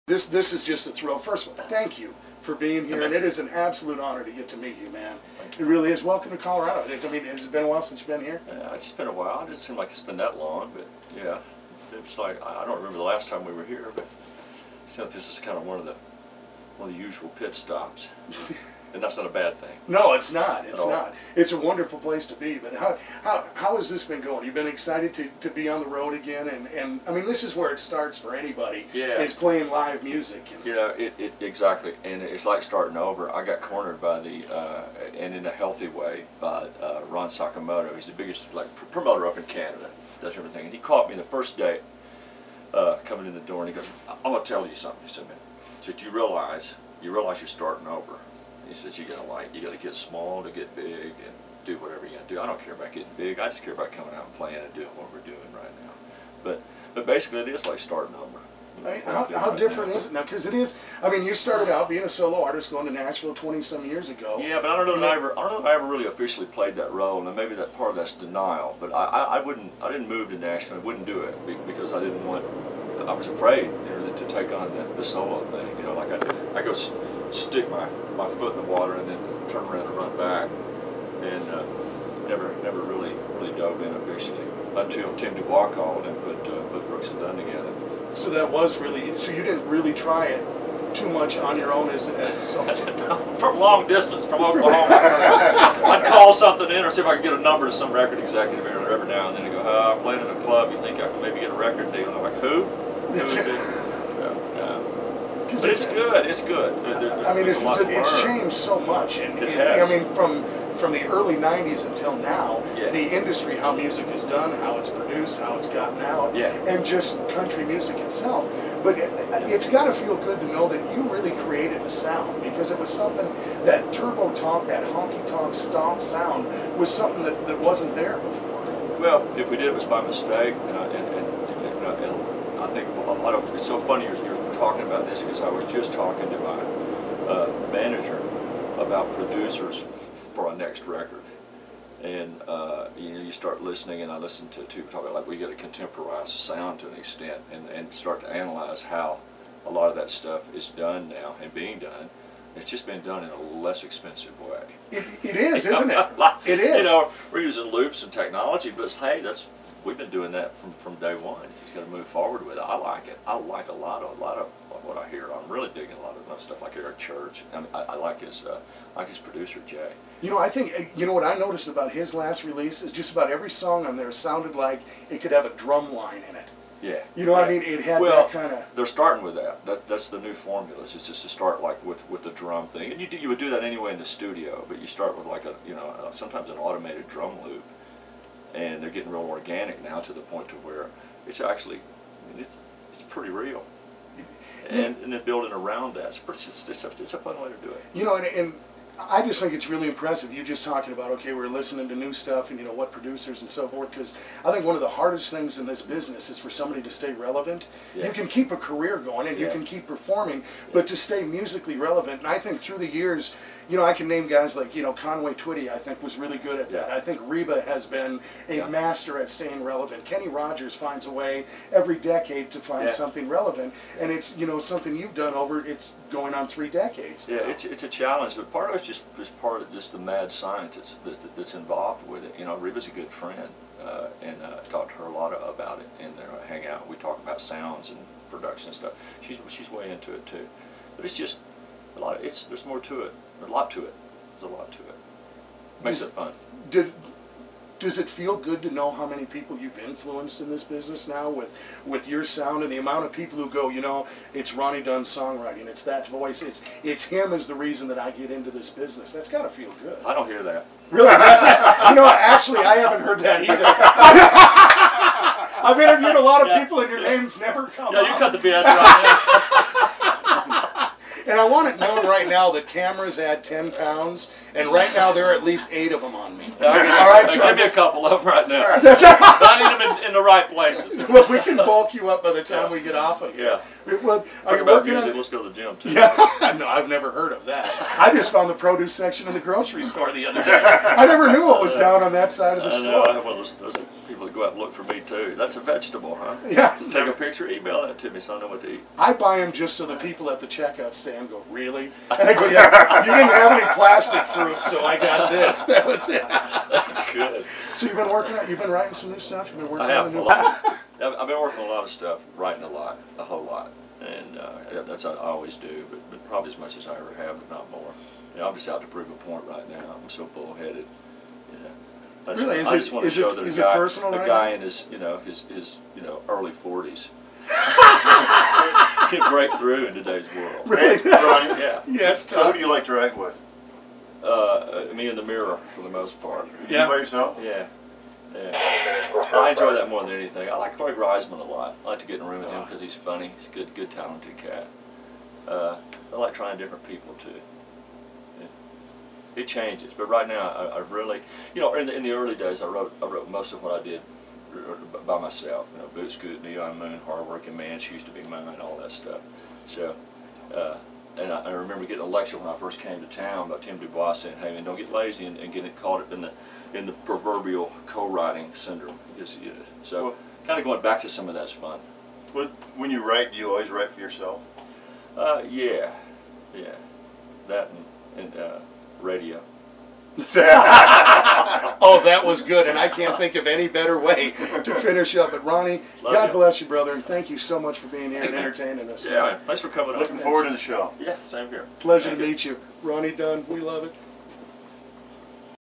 This is just a thrill. First of all, thank you for being here, and it is an absolute honor to get to meet you, man. It really is. Welcome to Colorado. I mean, has it been a while since you've been here? Yeah, it's been a while. It doesn't seem like it's been that long, but yeah, it's like I don't remember the last time we were here, but it seems like this is kind of one of the usual pit stops. And that's not a bad thing. No, it's not. It's not. It's a wonderful place to be. But how has this been going? You've been excited to be on the road again, and I mean, this is where it starts for anybody. Yeah. It's playing live music. You know, exactly, and it's like starting over. I got cornered by and in a healthy way, by Ron Sakamoto. He's the biggest promoter up in Canada. Does everything, and he caught me the first day coming in the door, and he goes, "I'm gonna tell you something." He said, "Man, so you realize you're starting over." He says you gotta get small to get big and do whatever you gotta do. I don't care about getting big. I just care about coming out and playing and doing what we're doing right now. But basically, it is like starting over. How different is it now? Because it is. I mean, you started out being a solo artist, going to Nashville 20-some years ago. Yeah, but I don't know that I ever really officially played that role, and maybe that part of that's denial. But I didn't move to Nashville. I wouldn't do it because I didn't want. I was afraid, to take on the solo thing. You know, like I go stick my foot in the water and then turn around and run back, and never really dove in officially until Tim Dubois called and put Brooks and Dunn together. So that was really, so you didn't really try it too much on your own as a solo? From long distance, from Oklahoma. I'd call something in or see if I could get a number to some record executive every now and then and go, "Oh, I'm playing in a club, you think I can maybe get a record deal?" And I'm like, "Who? Who is it?" But it's good. It's good. I mean, it's changed so much, and it has. I mean, from the early '90s until now, yeah. The industry, how music is done, how it's produced, how it's gotten out, yeah. And just country music itself. But it's got to feel good to know that you really created a sound, because it was something that turbo talk, that honky tonk stomp sound, was something that wasn't there before. Well, if we did, it was by mistake, and I think a lot of it's so funny you're talking about this, because I was just talking to my manager about producers for our next record, and you start listening, and I listen to talk about, like, we got to contemporize sound to an extent, and start to analyze how a lot of that stuff is done now and being done. It's just been done in a less expensive way. It is, isn't it? It is. You know, we're using loops and technology, but hey, we've been doing that from day one. He's got to move forward with it. I like it. I like a lot of what I hear. I'm really digging a lot of stuff like Eric Church. I mean, I like his producer Jay. You know, I think what I noticed about his last release is just about every song on there sounded like it could have a drum line in it. Yeah. You know, yeah. I mean, it had that kind of. They're starting with that. That's the new formula. It's just to start like with the drum thing, and you would do that anyway in the studio, but you start with like sometimes an automated drum loop. And they're getting real organic now, to the point to where it's actually, I mean, it's pretty real. And then building around that, it's a fun way to do it. You know, and I just think it's really impressive. You just talking about, okay, we're listening to new stuff and, what producers and so forth, because I think one of the hardest things in this business is for somebody to stay relevant. Yeah. You can keep a career going and you can keep performing, but to stay musically relevant, and I think through the years, I can name guys like, Conway Twitty, I think, was really good at that. I think Reba has been a master at staying relevant. Kenny Rogers finds a way every decade to find something relevant, and it's, something you've done it's going on 3 decades now. Yeah, it's a challenge, but part of it's just part of just the mad science that's involved with it. Reba's a good friend, and talked to her a lot about it, and hang out. We talk about sounds and production and stuff. She's way into it too, but it's just a lot. There's more to it. There's a lot to it. There's a lot to it. Makes it fun. Does it feel good to know how many people you've influenced in this business now with your sound, and the amount of people who go, it's Ronnie Dunn's songwriting, it's that voice, it's him is the reason that I get into this business. That's got to feel good. I don't hear that. Really? Actually, I haven't heard that either. I've interviewed a lot of people, and your name's never come up. Yeah, you cut the BS right now. And I want it known right now that cameras add 10 pounds, and right now there are at least 8 of them on me. All right, so give me a couple of them right now. I need them in the right places. Well, we can bulk you up by the time we get off of here. Yeah. Well, talk about music, let's go to the gym too. Yeah. No, I've never heard of that. I just found the produce section in the grocery store the other day. I never knew what was down on that side of the store. Well, those people that go go out and look for me too. That's a vegetable, huh? Yeah. Take a picture, email that to me so I know what to eat. I buy them just so the people at the checkout stand go, really? And I go, yeah, you didn't have any plastic fruit, so I got this. That was it. That's good. So you've been working on, you've been writing some new stuff? You've been working I have on the a new lot. I've been working on a lot of stuff, writing a whole lot. And that's what I always do, but probably as much as I ever have, if not more. You know, I'm just out to prove a point right now. I'm so bullheaded. You know, really? I just want to show that a guy in his early 40s can break through in today's world. Really? Ronnie? Yeah. Yes. So who do you like to write with? Me in the mirror for the most part. Yeah. You by yourself? Yeah. Yeah. I enjoy that more than anything. I like Lloyd Reisman a lot. I like to get in a room with him because he's funny. He's a good, talented cat. I like trying different people too. Yeah. It changes, but right now I really, you know, in the early days I wrote most of what I did by myself. You know, Boot Scoot, Neon Moon, Hard Working Man, Shoes to Be Mine, all that stuff. So, and I remember getting a lecture when I first came to town by Tim Du Bois saying, "Hey man, don't get lazy and getting caught up in the proverbial co-writing syndrome." Because, you know, so well, kind of going back to some of that's fun. When you write, do you always write for yourself? Yeah, that and radio. Oh, that was good, and I can't think of any better way to finish up. But Ronnie, God bless you, brother, and thank you so much for being here and entertaining us. Yeah, man. Thanks for coming up. Looking forward to the show. Yeah, same here. Pleasure to meet you. Ronnie Dunn, we love it.